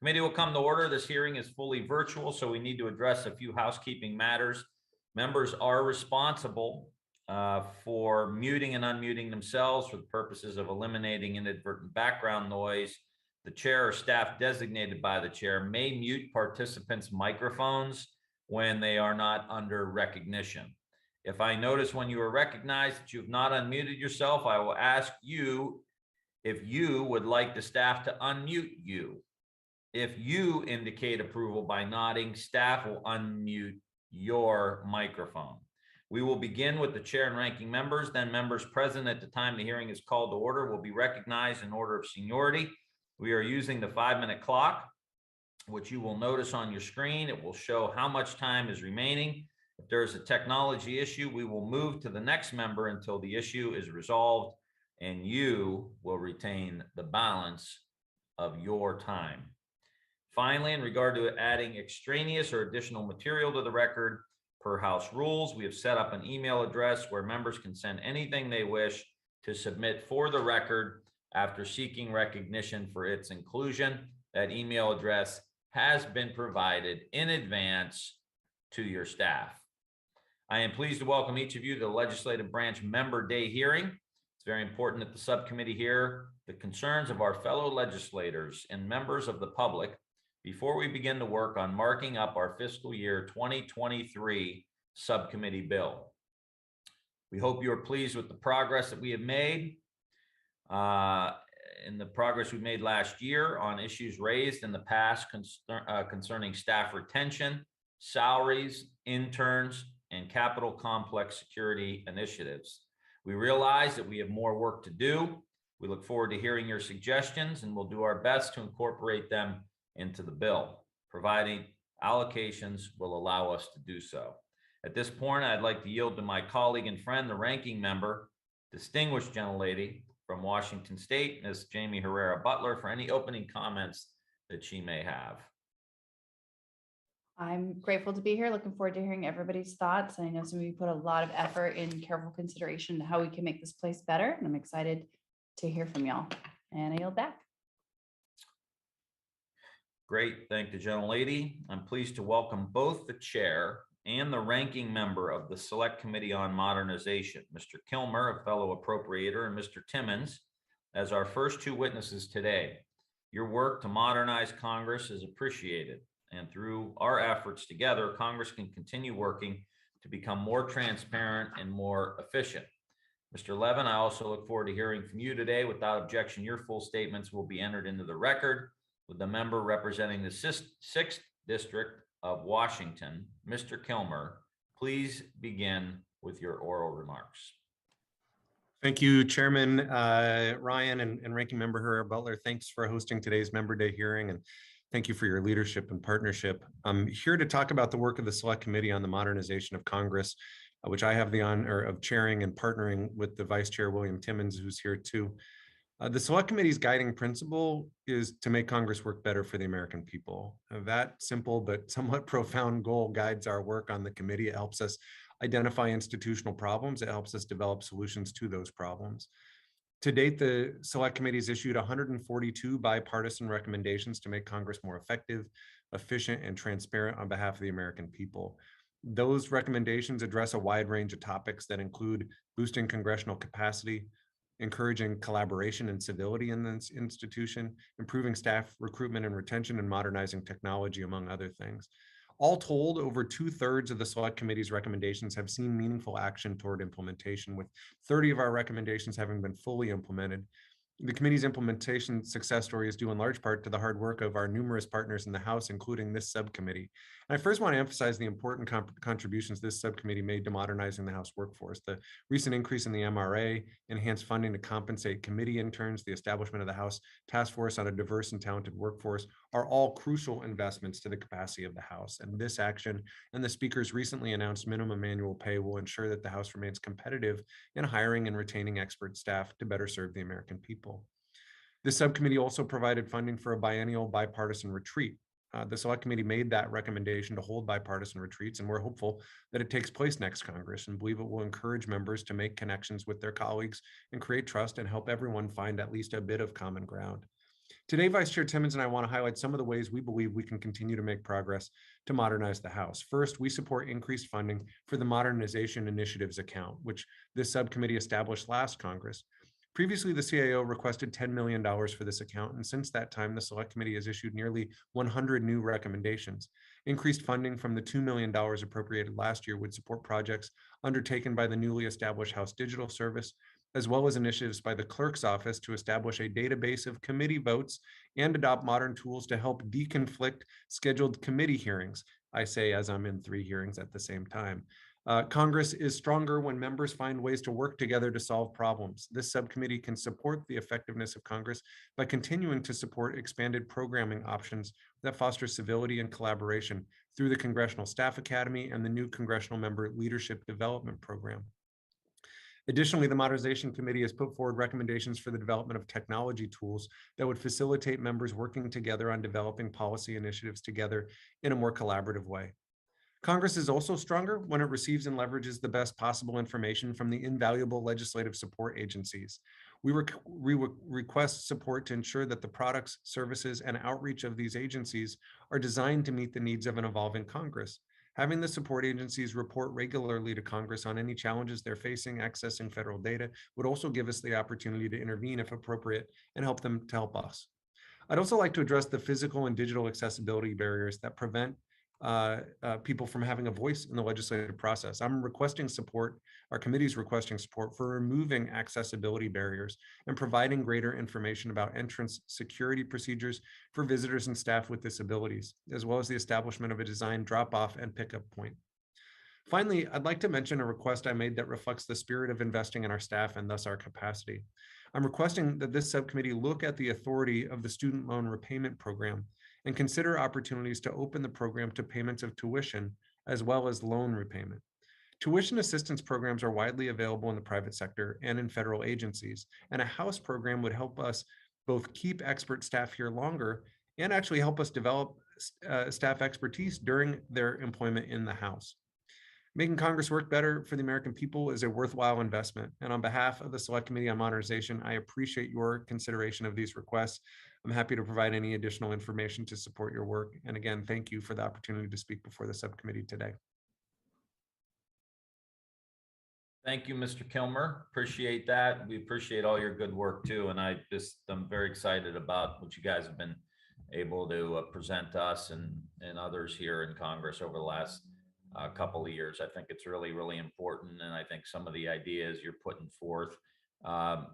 Committee will come to order. This hearing is fully virtual, so we need to address a few housekeeping matters. Members are responsible for muting and unmuting themselves for the purposes of eliminating inadvertent background noise. The chair or staff designated by the chair may mute participants' microphones when they are not under recognition. If I notice when you are recognized that you have not unmuted yourself, I will ask you if you would like the staff to unmute you. If you indicate approval by nodding, staff will unmute your microphone. We will begin with the chair and ranking members, then members present at the time the hearing is called to order will be recognized in order of seniority. We are using the 5-minute clock, which you will notice on your screen. It will show how much time is remaining. If there's a technology issue, we will move to the next member until the issue is resolved, and you will retain the balance of your time. Finally, in regard to adding extraneous or additional material to the record, per House rules, we have set up an email address where members can send anything they wish to submit for the record after seeking recognition for its inclusion. That email address has been provided in advance to your staff. I am pleased to welcome each of you to the Legislative Branch Member Day hearing. It's very important that the subcommittee hear the concerns of our fellow legislators and members of the public before we begin to work on marking up our fiscal year 2023 subcommittee bill. We hope you are pleased with the progress that we have made and the progress we made last year on issues raised in the past concerning staff retention, salaries, interns, and capital complex security initiatives. We realize that we have more work to do. We look forward to hearing your suggestions, and we'll do our best to incorporate them into the bill, providing allocations will allow us to do so. At this point, I'd like to yield to my colleague and friend, the ranking member, distinguished gentlelady from Washington State, Ms. Jamie Herrera Butler, for any opening comments that she may have. I'm grateful to be here. Looking forward to hearing everybody's thoughts. I know some of you put a lot of effort and careful consideration to how we can make this place better, and I'm excited to hear from y'all. And I yield back. Great, thank the gentlelady. I'm pleased to welcome both the chair and the ranking member of the Select Committee on Modernization, Mr. Kilmer, a fellow appropriator, and Mr. Timmons, as our first two witnesses today. Your work to modernize Congress is appreciated, and through our efforts together, Congress can continue working to become more transparent and more efficient. Mr. Levin, I also look forward to hearing from you today. Without objection, your full statements will be entered into the record. With the member representing the 6th District of Washington, Mr. Kilmer, please begin with your oral remarks. Thank you, Chairman Ryan and Ranking Member Herrera Butler. Thanks for hosting today's Member Day hearing, and thank you for your leadership and partnership. I'm here to talk about the work of the Select Committee on the Modernization of Congress, which I have the honor of chairing and partnering with the Vice Chair, William Timmons, who's here too. The Select Committee's guiding principle is to make Congress work better for the American people. That simple but somewhat profound goal guides our work on the committee. It helps us identify institutional problems. It helps us develop solutions to those problems. To date, the Select Committee has issued 142 bipartisan recommendations to make Congress more effective, efficient, and transparent on behalf of the American people. Those recommendations address a wide range of topics that include boosting congressional capacity, encouraging collaboration and civility in this institution, improving staff recruitment and retention, and modernizing technology, among other things. All told, over 2/3 of the Select Committee's recommendations have seen meaningful action toward implementation, with 30 of our recommendations having been fully implemented. The committee's implementation success story is due in large part to the hard work of our numerous partners in the House, including this subcommittee. And I first want to emphasize the important contributions this subcommittee made to modernizing the House workforce. The recent increase in the MRA, enhanced funding to compensate committee interns, the establishment of the House Task Force on a diverse and talented workforce are all crucial investments to the capacity of the House. And this action and the Speaker's recently announced minimum annual pay will ensure that the House remains competitive in hiring and retaining expert staff to better serve the American people. This subcommittee also provided funding for a biennial bipartisan retreat. The Select Committee made that recommendation to hold bipartisan retreats, and we're hopeful that it takes place next Congress and believe it will encourage members to make connections with their colleagues and create trust and help everyone find at least a bit of common ground. Today, Vice Chair Timmons and I want to highlight some of the ways we believe we can continue to make progress to modernize the House. First, we support increased funding for the Modernization Initiatives account, which this subcommittee established last Congress. Previously, the CAO requested $10 million for this account, and since that time, the Select Committee has issued nearly 100 new recommendations. Increased funding from the $2 million appropriated last year would support projects undertaken by the newly established House Digital Service, as well as initiatives by the Clerk's Office to establish a database of committee votes and adopt modern tools to help deconflict scheduled committee hearings. I say as I'm in 3 hearings at the same time. Congress is stronger when members find ways to work together to solve problems. This subcommittee can support the effectiveness of Congress by continuing to support expanded programming options that foster civility and collaboration through the Congressional Staff Academy and the new Congressional Member Leadership Development Program. Additionally, the Modernization Committee has put forward recommendations for the development of technology tools that would facilitate members working together on developing policy initiatives together in a more collaborative way. Congress is also stronger when it receives and leverages the best possible information from the invaluable legislative support agencies. We request support to ensure that the products, services, and outreach of these agencies are designed to meet the needs of an evolving Congress. Having the support agencies report regularly to Congress on any challenges they're facing accessing federal data would also give us the opportunity to intervene if appropriate and help them to help us. I'd also like to address the physical and digital accessibility barriers that prevent people from having a voice in the legislative process. I'm requesting support, our committee's requesting support for removing accessibility barriers and providing greater information about entrance security procedures for visitors and staff with disabilities, as well as the establishment of a design drop-off and pickup point. Finally, I'd like to mention a request I made that reflects the spirit of investing in our staff and thus our capacity. I'm requesting that this subcommittee look at the authority of the Student Loan Repayment Program and consider opportunities to open the program to payments of tuition as well as loan repayment. Tuition assistance programs are widely available in the private sector and in federal agencies, and a House program would help us both keep expert staff here longer and actually help us develop staff expertise during their employment in the House. Making Congress work better for the American people is a worthwhile investment. And on behalf of the Select Committee on Modernization, I appreciate your consideration of these requests. I'm happy to provide any additional information to support your work. And again, thank you for the opportunity to speak before the subcommittee today. Thank you, Mr. Kilmer. Appreciate that. We appreciate all your good work too. And I'm very excited about what you guys have been able to present to us and others here in Congress over the last couple of years. I think it's really, really important. And I think some of the ideas you're putting forth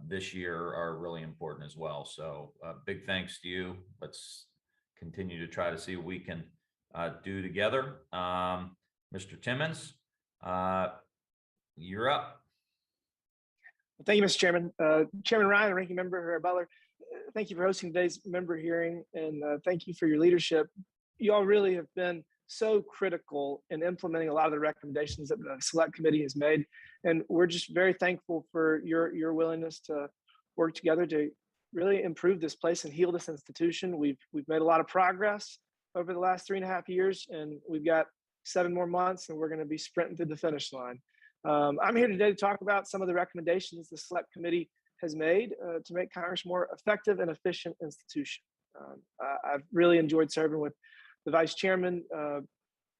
this year are really important as well. So big thanks to you. Let's continue to try to see what we can do together. Mr. Timmons, you're up. Thank you, Mr. Chairman. Chairman Ryan, Ranking Member Butler, thank you for hosting today's member hearing, and thank you for your leadership. You all really have been so critical in implementing a lot of the recommendations that the Select Committee has made. And we're just very thankful for your willingness to work together to really improve this place and heal this institution. We've made a lot of progress over the last 3.5 years, and we've got 7 more months, and we're going to be sprinting through the finish line. I'm here today to talk about some of the recommendations the Select Committee has made to make Congress a more effective and efficient institution. I've really enjoyed serving with the Vice Chairman.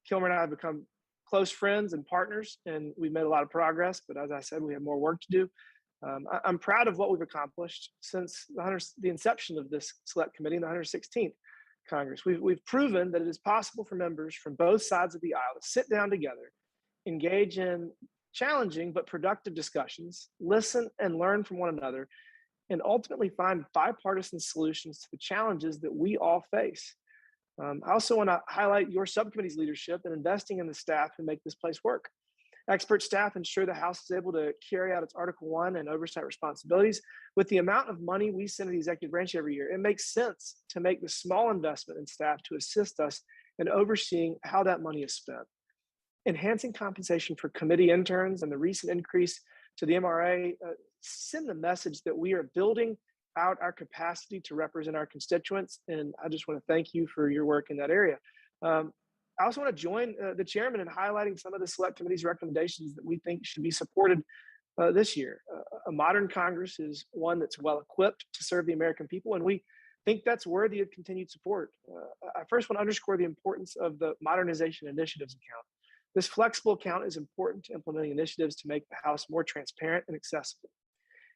Kilmer and I have become close friends and partners, and we've made a lot of progress, but as I said, we have more work to do. I'm proud of what we've accomplished since the inception of this Select Committee in the 116th Congress. We've proven that it is possible for members from both sides of the aisle to sit down together, engage in challenging but productive discussions, listen and learn from one another, and ultimately find bipartisan solutions to the challenges that we all face. I also want to highlight your subcommittee's leadership in investing in the staff who make this place work. Expert staff ensure the House is able to carry out its Article 1 and oversight responsibilities. With the amount of money we send to the executive branch every year, it makes sense to make the small investment in staff to assist us in overseeing how that money is spent. Enhancing compensation for committee interns and the recent increase to the MRA send the message that we are building out our capacity to represent our constituents. And I just want to thank you for your work in that area. I also want to join the chairman in highlighting some of the Select Committee's recommendations that we think should be supported this year. A modern Congress is one that's well equipped to serve the American people, and we think that's worthy of continued support. I first want to underscore the importance of the Modernization Initiatives account. This flexible account is important to implementing initiatives to make the House more transparent and accessible.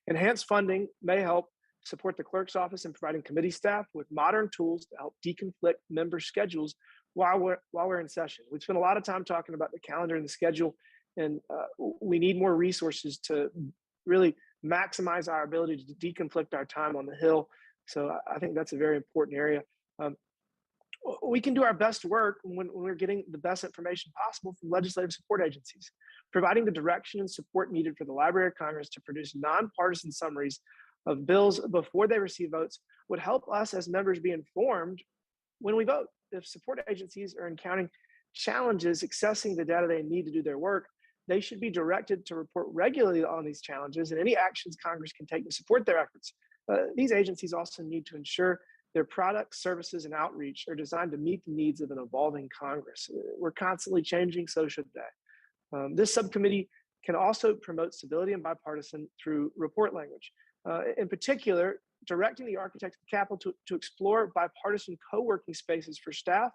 Enhanced funding may help support the clerk's office in providing committee staff with modern tools to help deconflict member schedules while we're in session. We've spent a lot of time talking about the calendar and the schedule, and we need more resources to really maximize our ability to deconflict our time on the Hill. So I think that's a very important area. We can do our best work when we're getting the best information possible from legislative support agencies. Providing the direction and support needed for the Library of Congress to produce nonpartisan summaries of bills before they receive votes would help us as members be informed when we vote. If support agencies are encountering challenges accessing the data they need to do their work, they should be directed to report regularly on these challenges and any actions Congress can take to support their efforts. These agencies also need to ensure their products, services, and outreach are designed to meet the needs of an evolving Congress. We're constantly changing, so should they. This subcommittee can also promote stability and bipartisan through report language. In particular, directing the architects of the Capitol to explore bipartisan co-working spaces for staff,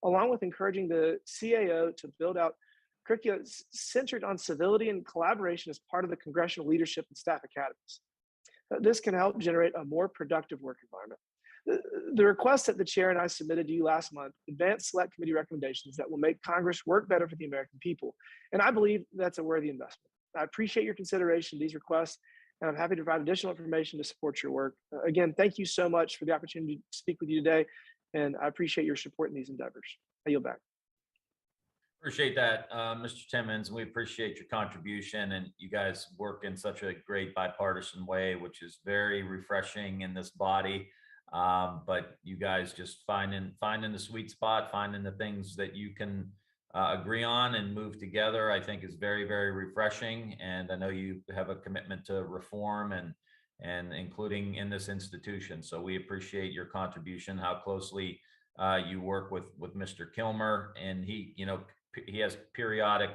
along with encouraging the CAO to build out curricula centered on civility and collaboration as part of the congressional leadership and staff academies. This can help generate a more productive work environment. The request that the chair and I submitted to you last month advanced select committee recommendations that will make Congress work better for the American people. And I believe that's a worthy investment. I appreciate your consideration of these requests, and I'm happy to provide additional information to support your work. Again, thank you so much for the opportunity to speak with you today, and I appreciate your support in these endeavors. I yield back. Appreciate that, Mr. Timmons. We appreciate your contribution, and you guys work in such a great bipartisan way, which is very refreshing in this body. But you guys just finding the sweet spot, finding the things that you can agree on and move together, I think is very, very refreshing. And I know you have a commitment to reform and including in this institution. So we appreciate your contribution, how closely you work with Mr. Kilmer, and he has periodic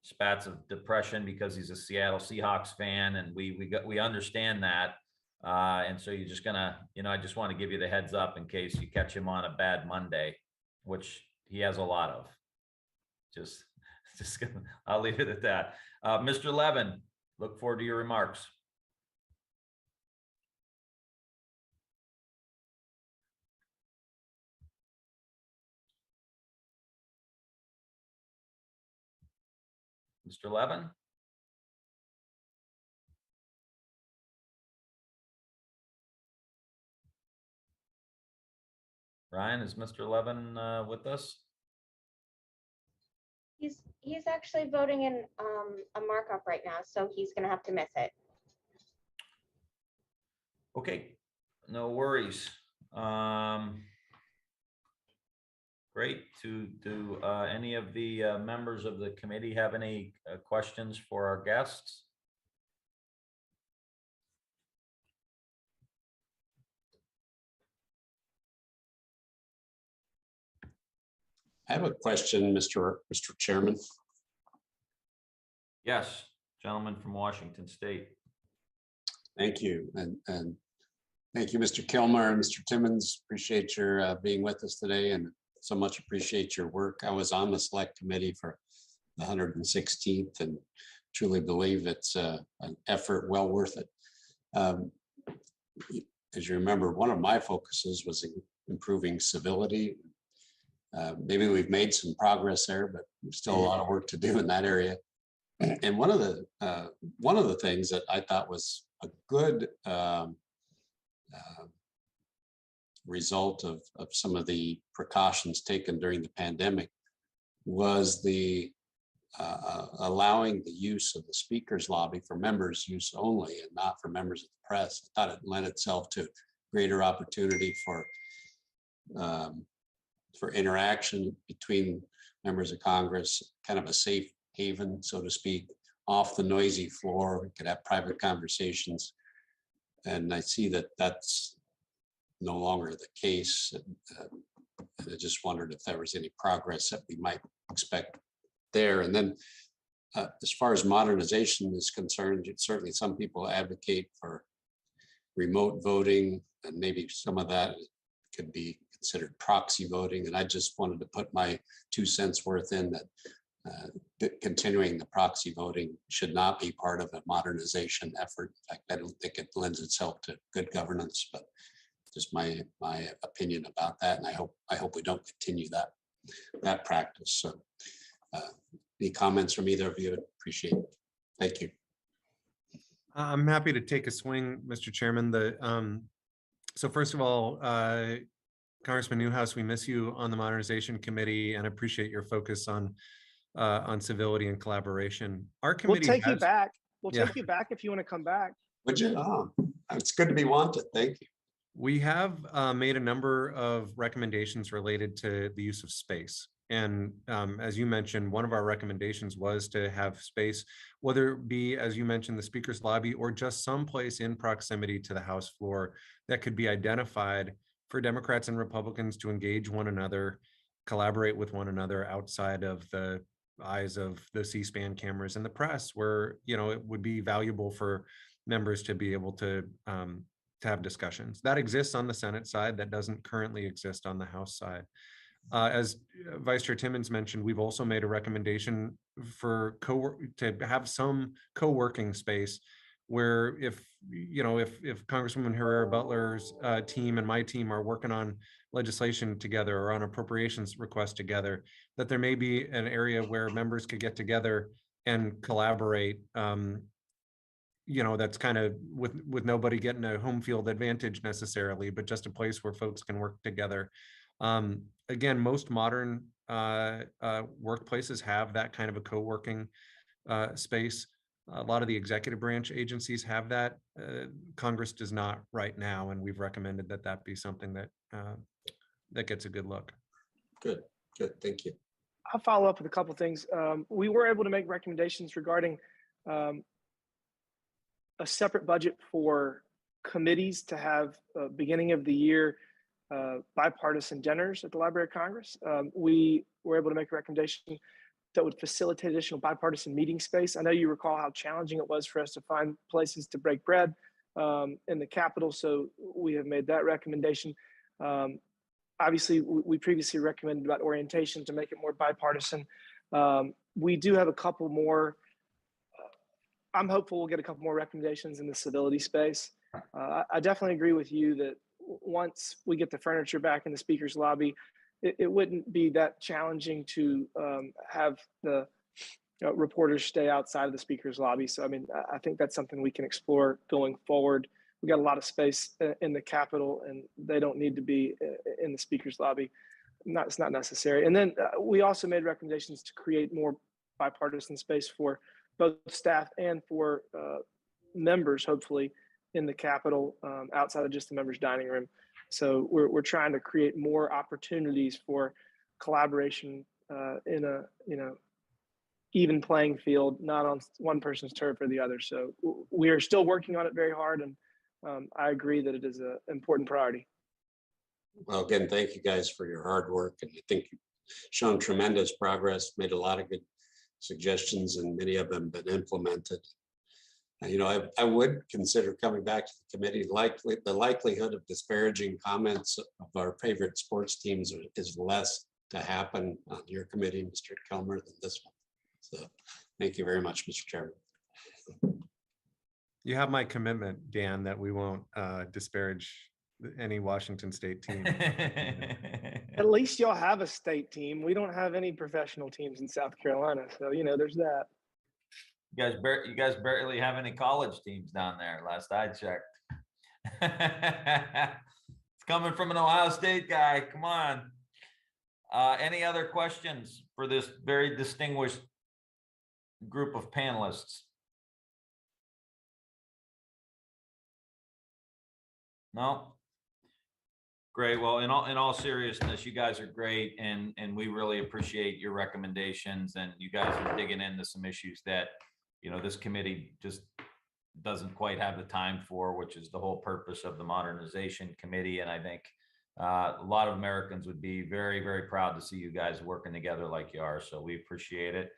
spats of depression because he's a Seattle Seahawks fan, and we understand that. And so you're just gonna, I just want to give you the heads up in case you catch him on a bad Monday, which he has a lot of. Just I'll leave it at that. Mr. Levin, look forward to your remarks. Mr. Levin? Ryan, is Mr. Levin with us? He's actually voting in a markup right now, so he's gonna have to miss it. Okay, no worries. Great. Do any of the members of the committee have any questions for our guests? I have a question, Mr. Chairman. Yes, gentleman from Washington State. Thank you. And thank you, Mr. Kilmer and Mr. Timmons. Appreciate your being with us today, and so much appreciate your work. I was on the select committee for the 116th and truly believe it's an effort well worth it. As you remember, one of my focuses was improving civility. Maybe we've made some progress there, but there's still a lot of work to do in that area. And one of the things that I thought was a good result of some of the precautions taken during the pandemic was the allowing the use of the speaker's lobby for members' use only and not for members of the press. I thought it lent itself to greater opportunity for interaction between members of Congress, kind of a safe haven, so to speak, off the noisy floor. We could have private conversations. And I see that that's no longer the case. And I just wondered if there was any progress that we might expect there. And then as far as modernization is concerned, certainly some people advocate for remote voting, and maybe some of that could be considered proxy voting. And I just wanted to put my 2 cents worth in that continuing the proxy voting should not be part of a modernization effort. In fact, I don't think it lends itself to good governance, but just my opinion about that. And I hope we don't continue that practice. So any comments from either of you? I'd appreciate it. Thank you. I'm happy to take a swing, Mr. Chairman. So first of all, Congressman Newhouse, we miss you on the Modernization Committee and appreciate your focus on civility and collaboration. Our We'll committee take you has- back. We'll Yeah. take you back if you want to come back. Would you? It's good to be wanted. Thank you. We have made a number of recommendations related to the use of space. And as you mentioned, one of our recommendations was to have space, whether it be, as you mentioned, the speaker's lobby or just someplace in proximity to the House floor that could be identified for Democrats and Republicans to engage one another, collaborate with one another outside of the eyes of the C-SPAN cameras and the press, where, you know, it would be valuable for members to be able to have discussions. That exists on the Senate side. That doesn't currently exist on the House side. As Vice Chair Timmons mentioned, we've also made a recommendation for to have some co-working space where if Congresswoman Herrera Butler's team and my team are working on legislation together or on appropriations requests together, that there may be an area where members could get together and collaborate. That's kind of with nobody getting a home field advantage necessarily, but just a place where folks can work together. Again, most modern workplaces have that kind of a co-working space. A lot of the executive branch agencies have that. Congress does not right now, and we've recommended that be something that gets a good look. Good. Thank you. I'll follow up with a couple of things. We were able to make recommendations regarding a separate budget for committees to have beginning of the year bipartisan dinners at the Library of Congress. We were able to make a recommendation that would facilitate additional bipartisan meeting space. I know you recall how challenging it was for us to find places to break bread in the Capitol, so we have made that recommendation. Obviously, we previously recommended about orientation to make it more bipartisan. We do have a couple more. I'm hopeful we'll get a couple more recommendations in the civility space. I definitely agree with you that once we get the furniture back in the speaker's lobby, it wouldn't be that challenging to have the reporters stay outside of the speaker's lobby. So, I mean, I think that's something we can explore going forward. We got a lot of space in the Capitol, and they don't need to be in the speaker's lobby. It's not necessary. And then we also made recommendations to create more bipartisan space for both staff and for members, hopefully, in the Capitol outside of just the members' dining room. So we're trying to create more opportunities for collaboration in a even playing field, not on one person's turf or the other. So we are still working on it very hard, and I agree that it is an important priority. Well, again, thank you guys for your hard work, and I think you've shown tremendous progress, made a lot of good suggestions, and many of them been implemented. I would consider coming back to the committee. The likelihood of disparaging comments of our favorite sports teams is less to happen on your committee, Mr. Kelmer, than this one. So thank you very much, Mr. Chairman. You have my commitment, Dan, that we won't disparage any Washington State team. At least y'all have a state team. We don't have any professional teams in South Carolina. So, there's that. You guys barely have any college teams down there, last I checked. It's coming from an Ohio State guy. Come on. Any other questions for this very distinguished group of panelists? No? Great. Well, in all seriousness, you guys are great, and we really appreciate your recommendations, and you guys are digging into some issues that this committee just doesn't quite have the time for, which is the whole purpose of the Modernization Committee. And I think a lot of Americans would be very, very proud to see you guys working together like you are. So we appreciate it.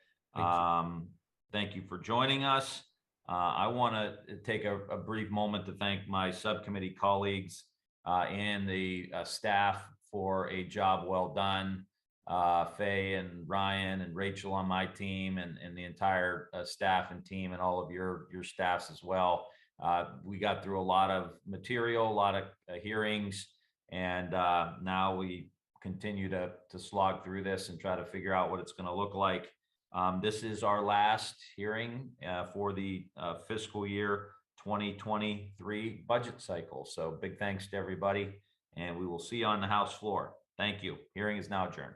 Thank you for joining us. I want to take a brief moment to thank my subcommittee colleagues and the staff for a job well done. Faye and Ryan and Rachel on my team, and the entire staff and team, and all of your staffs as well. We got through a lot of material, a lot of hearings, and now we continue to slog through this and try to figure out what it's going to look like. This is our last hearing for the fiscal year 2023 budget cycle. So big thanks to everybody, and we will see you on the House floor. Thank you. Hearing is now adjourned.